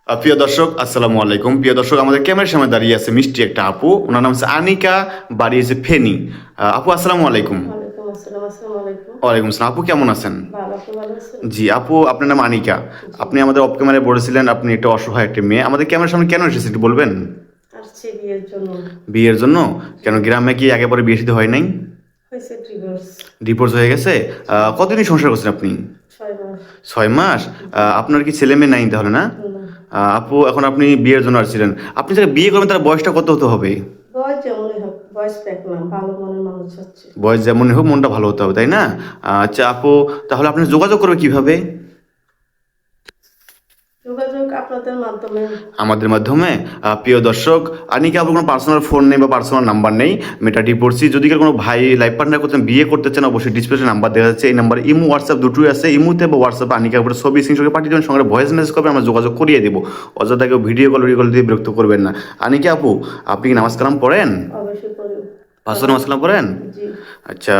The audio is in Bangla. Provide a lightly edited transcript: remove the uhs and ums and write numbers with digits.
প্রিয় দর্শক আসসালামু আলাইকুম। প্রিয় দর্শক, আমাদের ক্যামেরার সামনে দাঁড়িয়ে আছে মিষ্টি একটা আপু, ওনার নাম হচ্ছে আনিকা, বাড়ি হচ্ছে ফেনী। আপু আসসালামু আলাইকুম। ওয়ালাইকুম আসসালাম। আসসালামু আলাইকুম। ওয়ালাইকুম আসসালাম। আপু কেমন আছেন? ভালো, আপনি ভালো আছেন? জি আপু, আপনার নাম আনিকা। জি। আপনি আমাদের অফ ক্যামেরায় বলেছিলেন আপনি একটা অসহায় একটা মেয়ে, আমাদের ক্যামেরার সামনে কেন এসেছেন একটু বলবেন? আসছি বিয়ের জন্য। বিয়ের জন্য? কেন, গ্রামে কি আগে পরে বিয়ে শাদী হয় নাই? হয়েছে ডিভোর্স। ডিভোর্স হয়ে গেছে? কতদিন সংসার করছেন আপনি? 6 মাস। 6 মাস? জি। আপনার কি ছেলে মেয়ে নাই তাহলে, না? না। আপু এখন আপনি বিয়ের জন্য আসছিলেন, আপনি যারা বিয়ে করবেন তার বয়সটা কত হতে হবে? বয়স যেমনই হোক, বয়স প্যাক না, ভালো মনের মানুষ হচ্ছে। বয়স যেমনই হোক মনটা ভালো হতে হবে, তাই না? আচ্ছা আপু, তাহলে আপনি যোগাযোগ করবে কিভাবে? যোগাযোগ আপনাদের মাধ্যমে। আমাদের মাধ্যমে? প্রিয় দর্শক, আনিকে আপনার কোনো পার্সোনাল ফোন নেই বা পার্সোনাল নাম্বার নেই, মেয়েটা ডিভোর্সি। যদি কেউ কোনো ভাই লাইফ পার্টনার করতেন, বিয়ে করতে চান, অবশ্যই ডিসপ্লেতে নাম্বার দেখা যাচ্ছে, এই নাম্বার ইমো হোয়াটসঅ্যাপ দুটোই আছে। ইমোতে বা হোয়াটসঅ্যাপে আনিকার উপরে ছবি স্ক্রিনশট পাঠিয়ে দেবেন, সঙ্গে ভয়েস মেসেজ করবেন, আমরা যোগাযোগ করিয়ে দেবো। অযথা কেউ ভিডিও কল দিয়ে বিরক্ত করবেন না। আনিকা আপু, আপনি কি নামাজ কালাম পড়েন? অবশ্যই করি। 5 ওয়াক্ত নামাজ কালাম পড়েন? জি। আচ্ছা।